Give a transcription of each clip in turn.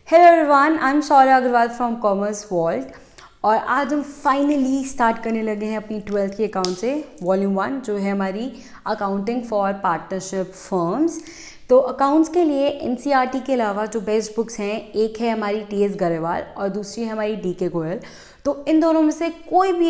Hello everyone, I am Shaurya Agarwal from Commerce Vault और आज हम फाइनली स्टार्ट करने लगे हैं अपनी 12th की अकाउंट से वॉल्यूम 1 जो है हमारी अकाउंटिंग फॉर पार्टनरशिप फर्म्स। तो अकाउंट्स के लिए एनसीईआरटी के अलावा जो बेस्ट बुक्स हैं, एक है हमारी टीएस गरेवाल और दूसरी है हमारी डीके गोयल। तो इन दोनों में से कोई भी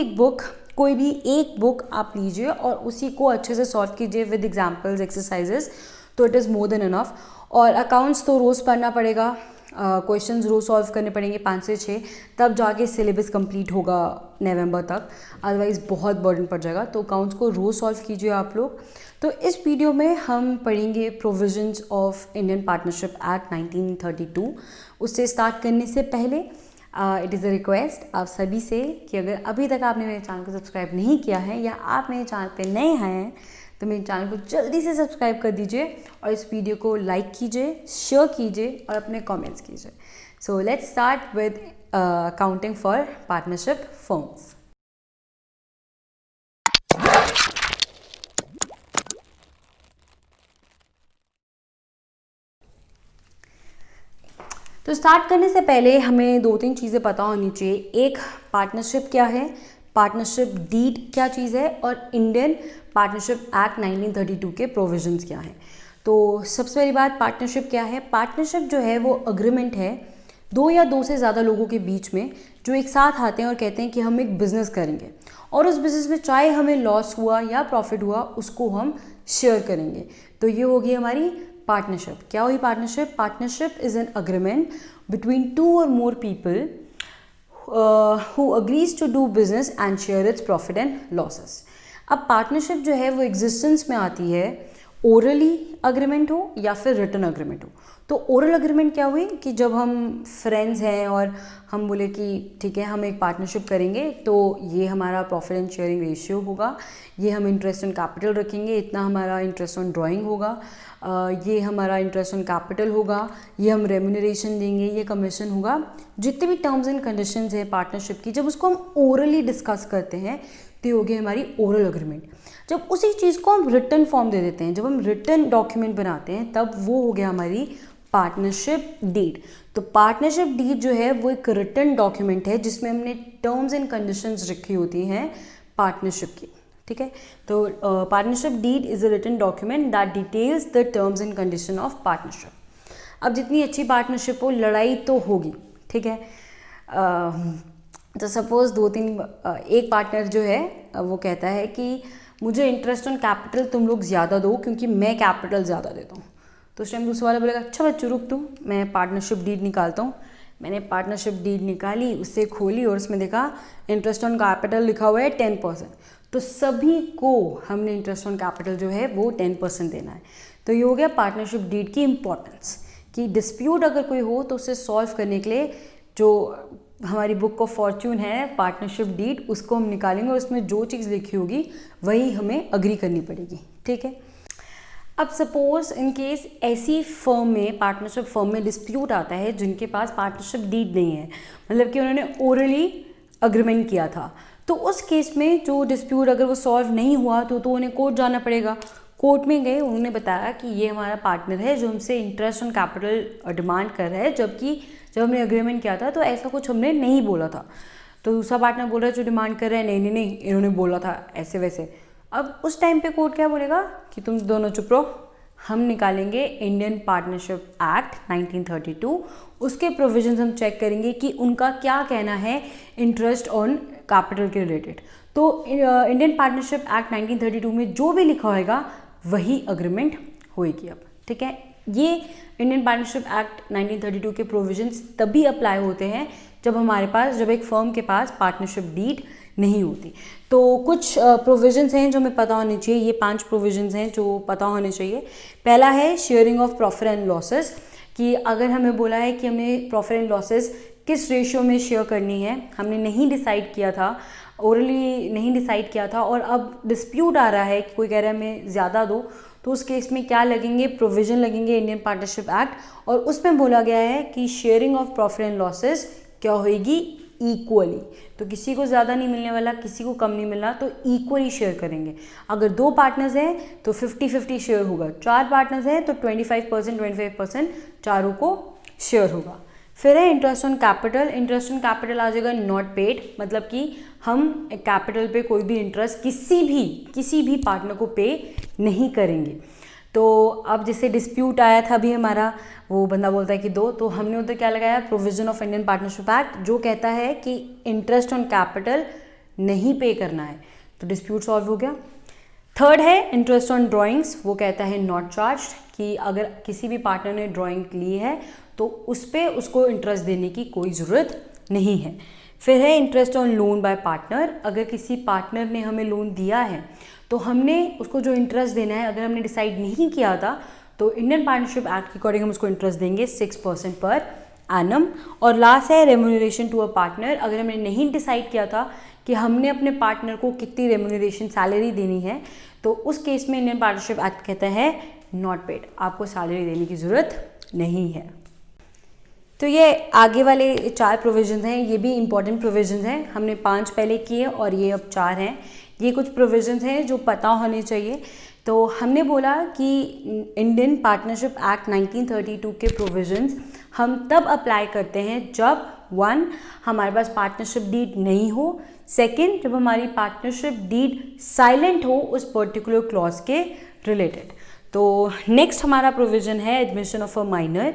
एक बुक आप लीजिए और उसी को अच्छे से सॉल्व कीजिए विद एग्जाम्पल्स एक्सरसाइजेस, तो it is more than enough. और अकाउंट्स तो रोज़ पढ़ना पड़ेगा, क्वेश्चंस रोज सॉल्व करने पड़ेंगे 5 से 6, तब जाके सिलेबस कंप्लीट होगा नवंबर तक, अदरवाइज़ बहुत बर्डन पड़ जाएगा। तो अकाउंट्स को रोज़ सॉल्व कीजिए आप लोग। तो इस वीडियो में हम पढ़ेंगे provisions of Indian partnership act 1932। उससे स्टार्ट करने से पहले इट इज़ अ रिक्वेस्ट आप सभी से कि अगर अभी तक आपने मेरे चैनल को सब्सक्राइब नहीं किया है या आप मेरे चैनल पे नए हैं तो मेरे चैनल को जल्दी से सब्सक्राइब कर दीजिए और इस वीडियो को लाइक कीजिए, शेयर कीजिए और अपने कमेंट्स कीजिए। So let's start with accounting for partnership firms. तो स्टार्ट करने से पहले हमें 2-3 चीज़ें पता होनी चाहिए। एक, पार्टनरशिप क्या है, पार्टनरशिप डीड क्या चीज़ है और इंडियन पार्टनरशिप एक्ट 1932 के प्रोविजंस क्या हैं। तो सबसे पहली बात, पार्टनरशिप क्या है। पार्टनरशिप जो है वो अग्रीमेंट है दो या दो से ज़्यादा लोगों के बीच में जो एक साथ आते हैं और कहते हैं कि हम एक बिज़नेस करेंगे और उस बिज़नेस में चाहे हमें लॉस हुआ या प्रॉफिट हुआ उसको हम शेयर करेंगे। तो ये होगी हमारी पार्टनरशिप। क्या हुई partnership? Partnership is an agreement between 2 और more people who agrees to do business and share its profit and losses। अब पार्टनरशिप जो है वो एग्जिस्टेंस में आती है ओरली अग्रीमेंट हो या फिर रिटन अग्रीमेंट हो। तो ओरल अग्रीमेंट क्या हुई कि जब हम फ्रेंड्स हैं और हम बोले कि ठीक है हम एक पार्टनरशिप करेंगे तो ये हमारा प्रॉफिट एंड शेयरिंग रेशियो होगा, ये हम इंटरेस्ट ऑन कैपिटल रखेंगे, इतना हमारा इंटरेस्ट ऑन ड्राइंग होगा, ये हमारा इंटरेस्ट ऑन कैपिटल होगा, ये हम रेम्यूनरेशन देंगे, ये कमीशन होगा। जितने भी टर्म्स एंड कंडीशंस हैं पार्टनरशिप की, जब उसको हम ओरली डिस्कस करते हैं तो ये हो गई हमारी ओरल अग्रीमेंट। जब उसी चीज़ को हम रिटन फॉर्म दे देते हैं, जब हम रिटन डॉक्यूमेंट बनाते हैं, तब वो हो गया हमारी पार्टनरशिप डीड। तो पार्टनरशिप डीड जो है वो एक रिटन डॉक्यूमेंट है जिसमें हमने टर्म्स एंड कंडीशंस रखी होती हैं पार्टनरशिप की। ठीक है, तो partnership deed is a written document that details the terms and condition of partnership. अब जितनी अच्छी पार्टनरशिप हो, लड़ाई तो होगी, ठीक है। तो सपोज एक पार्टनर जो है वो कहता है कि मुझे इंटरेस्ट ऑन कैपिटल तुम लोग ज़्यादा दो क्योंकि मैं कैपिटल ज़्यादा देता हूँ। तो उस टाइम दूसरा वाला बोलेगा अच्छा बच्चों रुक तू, मैं पार्टनरशिप डीड निकालता हूँ। मैंने पार्टनरशिप डीड निकाली, उससे खोली और उसमें देखा इंटरेस्ट ऑन कैपिटल लिखा हुआ है 10%। तो सभी को हमने इंटरेस्ट ऑन कैपिटल जो है वो 10% देना है। तो ये हो गया पार्टनरशिप डीड की इम्पोर्टेंस कि डिस्प्यूट अगर कोई हो तो उसे सॉल्व करने के लिए जो हमारी बुक ऑफ फॉर्च्यून है पार्टनरशिप डीड, उसको हम निकालेंगे और उसमें जो चीज़ लिखी होगी वही हमें अग्री करनी पड़ेगी। ठीक है, अब सपोज इन केस ऐसी फर्म में, पार्टनरशिप फर्म में डिस्प्यूट आता है जिनके पास पार्टनरशिप डीड नहीं है, मतलब कि उन्होंने ओरली अग्रीमेंट किया था। तो उस केस में जो डिस्प्यूट अगर वो सॉल्व नहीं हुआ तो उन्हें कोर्ट जाना पड़ेगा। कोर्ट में गए, उन्होंने बताया कि ये हमारा पार्टनर है जो हमसे इंटरेस्ट ऑन कैपिटल डिमांड कर रहा है, जबकि जब हमने अग्रीमेंट किया था तो ऐसा कुछ हमने नहीं बोला था। तो दूसरा पार्टनर बोल रहा है जो डिमांड कर रहा है नहीं नहीं इन्होंने बोला था ऐसे वैसे। अब उस टाइम पे कोर्ट क्या बोलेगा कि तुम दोनों चुप रहो, हम निकालेंगे इंडियन पार्टनरशिप एक्ट 1932, उसके प्रोविजंस हम चेक करेंगे कि उनका क्या कहना है इंटरेस्ट ऑन कैपिटल के रिलेटेड। तो इंडियन पार्टनरशिप एक्ट 1932 में जो भी लिखा होगा वही अग्रीमेंट होएगी। अब ठीक है, ये इंडियन पार्टनरशिप एक्ट 1932 के प्रोविजंस तभी अप्लाई होते हैं जब एक फर्म के पास पार्टनरशिप डीड नहीं होती। तो कुछ प्रोविजंस हैं जो हमें पता होने चाहिए। ये 5 प्रोविजंस हैं जो पता होने चाहिए। पहला है sharing of profit and losses, कि अगर हमें बोला है कि हमें प्रॉफिट एंड लॉसेस किस रेशियो में शेयर करनी है, हमने नहीं डिसाइड किया था, ओरली नहीं डिसाइड किया था और अब डिस्प्यूट आ रहा है कि कोई कह रहा है हमें ज़्यादा दो, तो उस केस में क्या लगेंगे, प्रोविजन लगेंगे इंडियन पार्टनरशिप एक्ट, और उसमें बोला गया है कि sharing of profit and losses क्या होएगी, इक्वली। तो किसी को ज़्यादा नहीं मिलने वाला, किसी को कम नहीं मिलना, तो इक्वली शेयर करेंगे। अगर 2 पार्टनर्स हैं तो 50-50 शेयर होगा, 4 पार्टनर्स हैं तो 25% चारों को शेयर होगा। फिर है interest on capital. Interest on capital आ जाएगा नॉट पेड, मतलब कि हम कैपिटल पे कोई भी इंटरेस्ट किसी भी पार्टनर को पे नहीं करेंगे। तो अब जैसे डिस्प्यूट आया था अभी हमारा, वो बंदा बोलता है कि दो, तो हमने उधर क्या लगाया, provision of Indian partnership act, जो कहता है कि इंटरेस्ट ऑन कैपिटल नहीं पे करना है, तो डिस्प्यूट सॉल्व हो गया। थर्ड है इंटरेस्ट ऑन ड्राइंग्स, वो कहता है नॉट चार्ज, कि अगर किसी भी पार्टनर ने ड्राइंग ली है तो उस पर उसको इंटरेस्ट देने की कोई ज़रूरत नहीं है। फिर है interest on loan by partner, अगर किसी पार्टनर ने हमें लोन दिया है तो हमने उसको जो इंटरेस्ट देना है, अगर हमने डिसाइड नहीं किया था तो इंडियन पार्टनरशिप एक्ट के अकॉर्डिंग हम उसको इंटरेस्ट देंगे 6% पर एनम। और लास्ट है रेम्यूनरेशन टू अ पार्टनर, अगर हमने नहीं डिसाइड किया था कि हमने अपने पार्टनर को कितनी रेम्यूनरेशन सैलरी देनी है, तो उस केस में इंडियन पार्टनरशिप एक्ट कहता है नॉट पेड, आपको सैलरी देने की ज़रूरत नहीं है। तो ये आगे वाले 4 प्रोविजन हैं, ये भी इंपॉर्टेंट प्रोविजन हैं, हमने 5 पहले किए और ये अब 4 हैं। ये कुछ प्रोविजन हैं जो पता होने चाहिए। तो हमने बोला कि इंडियन पार्टनरशिप एक्ट 1932 के प्रोविजंस हम तब अप्लाई करते हैं जब 1 हमारे पास पार्टनरशिप डीड नहीं हो, 2 जब हमारी पार्टनरशिप डीड साइलेंट हो उस पर्टिकुलर क्लॉज के रिलेटेड। तो नेक्स्ट हमारा प्रोविजन है एडमिशन ऑफ अ माइनर।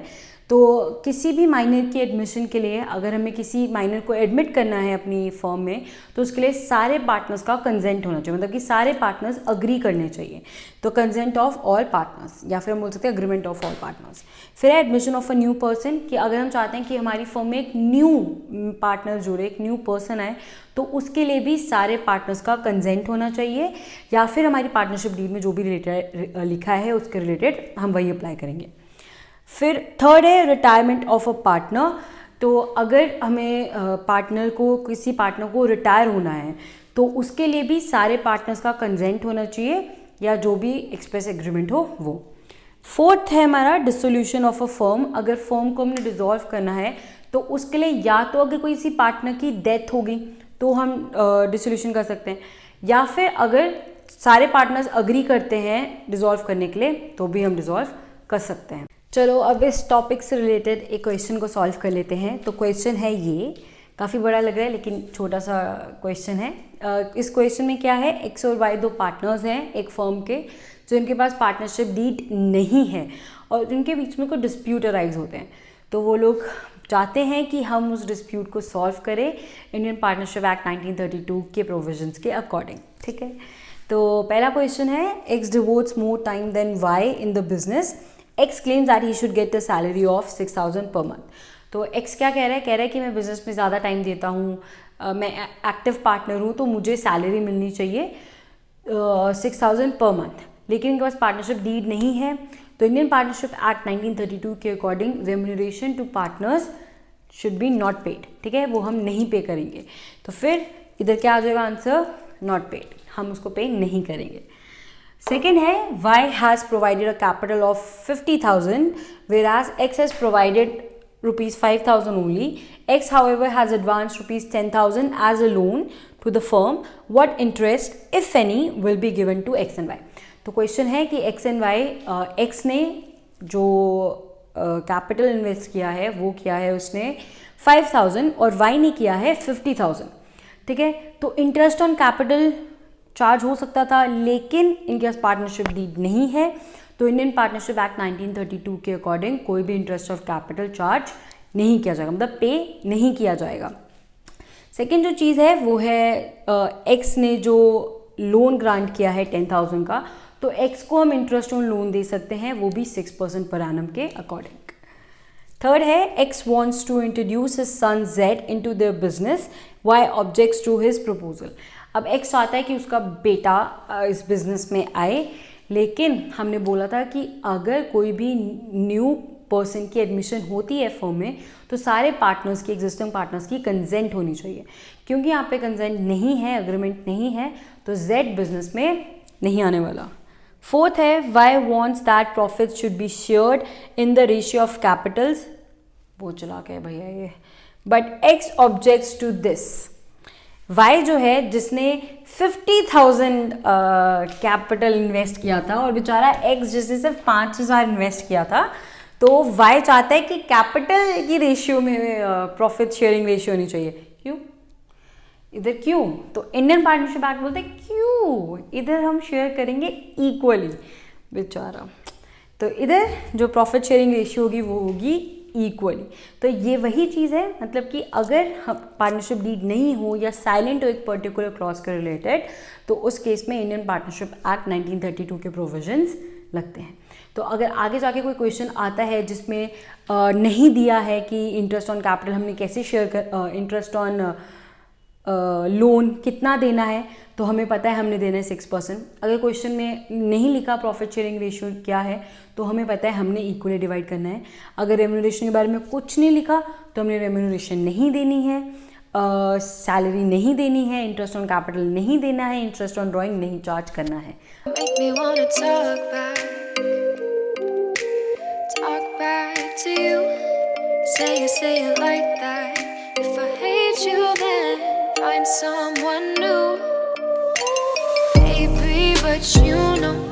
तो किसी भी माइनर की एडमिशन के लिए, अगर हमें किसी माइनर को एडमिट करना है अपनी फर्म में, तो उसके लिए सारे पार्टनर्स का कंसेंट होना चाहिए, मतलब कि सारे पार्टनर्स अग्री करने चाहिए। तो कंसेंट ऑफ ऑल पार्टनर्स, या फिर हम बोल सकते हैं अग्रीमेंट ऑफ ऑल पार्टनर्स। फिर है admission of a new person, कि अगर हम चाहते हैं कि हमारी फर्म में एक न्यू पार्टनर जुड़े, एक न्यू पर्सन आए, तो उसके लिए भी सारे पार्टनर्स का कंसेंट होना चाहिए, या फिर हमारी पार्टनरशिप डीड में जो भी रिलेटेड लिखा है उसके रिलेटेड हम वही अप्लाई करेंगे। फिर थर्ड है रिटायरमेंट ऑफ अ पार्टनर। तो अगर हमें किसी पार्टनर को रिटायर होना है तो उसके लिए भी सारे पार्टनर्स का कंसेंट होना चाहिए, या जो भी एक्सप्रेस एग्रीमेंट हो वो। फोर्थ है हमारा डिसोल्यूशन ऑफ अ फर्म, अगर फर्म को हमने डिसॉल्व करना है तो उसके लिए या तो अगर कोई किसी पार्टनर की डेथ होगी तो हम डिसोल्यूशन कर सकते हैं, या फिर अगर सारे पार्टनर्स अग्री करते हैं डिसॉल्व करने के लिए तो भी हम डिसॉल्व कर सकते हैं। चलो अब इस टॉपिक से रिलेटेड एक क्वेश्चन को सॉल्व कर लेते हैं। तो क्वेश्चन है ये, काफ़ी बड़ा लग रहा है लेकिन छोटा सा क्वेश्चन है। इस क्वेश्चन में क्या है, एक्स और वाई 2 पार्टनर्स हैं एक फर्म के, जो इनके पास पार्टनरशिप डीड नहीं है और उनके बीच में कोई डिस्प्यूट अराइज होते हैं। तो वो लोग चाहते हैं कि हम उस डिस्प्यूट को सॉल्व करें इंडियन पार्टनरशिप एक्ट 1932 के प्रोविजंस के अकॉर्डिंग। ठीक है, तो पहला क्वेश्चन है, X devotes more time than Y in the business, X claims that he should get a salary of 6,000 per month। तो X क्या कह रहा है कि मैं बिजनेस में ज़्यादा टाइम देता हूँ, मैं एक्टिव पार्टनर हूँ, तो मुझे सैलरी मिलनी चाहिए 6,000 पर मंथ, लेकिन इनके पास पार्टनरशिप डीड नहीं है। तो इंडियन पार्टनरशिप एक्ट 1932 के according remuneration to partners should be not paid. ठीक है, वो हम नहीं पे करेंगे। तो फिर इधर क्या आ जाएगा आंसर, नॉट पेड, हम उसको पे नहीं करेंगे। सेकेंड है, Y has provided a capital of 50,000 whereas X has provided rupees 5,000 only. X however has advanced rupees 10,000 as a loan to the firm. What interest if any will be given to X and Y? तो question है कि X and Y, X ने जो capital invest किया है वो किया है उसने 5,000 और Y ने किया है 50,000। ठीक है, तो इंटरेस्ट ऑन कैपिटल चार्ज हो सकता था, लेकिन इनके पास पार्टनरशिप डीड नहीं है, तो इंडियन पार्टनरशिप एक्ट 1932 के अकॉर्डिंग कोई भी इंटरेस्ट ऑफ कैपिटल चार्ज नहीं किया जाएगा, मतलब पे नहीं किया जाएगा। सेकेंड जो चीज़ है वो है, एक्स ने जो लोन ग्रांट किया है 10,000 का, तो एक्स को हम इंटरेस्ट ऑन लोन दे सकते हैं, वो भी 6% पर एनम के अकॉर्डिंग। थर्ड है, X wants to introduce his son Z into their business, Y objects to his proposal. अब एक्स चाहता है कि उसका बेटा इस बिज़नेस में आए, लेकिन हमने बोला था कि अगर कोई भी न्यू पर्सन की एडमिशन होती है फर्म में तो सारे पार्टनर्स की, एग्जिस्टिंग पार्टनर्स की कंसेंट होनी चाहिए। क्योंकि यहाँ पे कंसेंट नहीं है, एग्रीमेंट नहीं है, तो जेड बिजनेस में नहीं आने वाला। फोर्थ है, Y wants that profit should be shared in the ratio of capitals, वो चला के भैया ये, but X objects to this. Y जो है जिसने 50,000 कैपिटल इन्वेस्ट किया था और बेचारा एक्स जिसने सिर्फ 5,000 इन्वेस्ट किया था, तो वाई चाहता है कि कैपिटल की रेशियो में प्रॉफिट शेयरिंग रेशियो होनी चाहिए। क्यों? इधर क्यों? तो इंडियन पार्टनरशिप एक्ट बोलते हैं क्यों इधर हम शेयर करेंगे इक्वली, बेचारा। तो इधर जो प्रॉफिट शेयरिंग रेशियो होगी वो होगी इक्वली। तो ये वही चीज़ है, मतलब कि अगर हम पार्टनरशिप डीड नहीं हो या साइलेंट हो एक पर्टिकुलर क्लॉज के रिलेटेड, तो उस केस में इंडियन पार्टनरशिप एक्ट 1932 के प्रोविजंस लगते हैं। तो अगर आगे जाके कोई क्वेश्चन आता है जिसमें नहीं दिया है कि इंटरेस्ट ऑन कैपिटल हमने कैसे शेयर कर, इंटरेस्ट ऑन लोन कितना देना है, तो हमें पता है हमने देना है 6%। अगर क्वेश्चन में नहीं लिखा प्रॉफिट शेयरिंग रेशियो क्या है, तो हमें पता है हमने इक्वली डिवाइड करना है। अगर रेम्यूनरेशन के बारे में कुछ नहीं लिखा तो हमने रेम्यूनरेशन नहीं देनी है, सैलरी नहीं देनी है, इंटरेस्ट ऑन कैपिटल नहीं देना है, इंटरेस्ट ऑन ड्राइंग नहीं चार्ज करना है। Find someone new, baby, but you know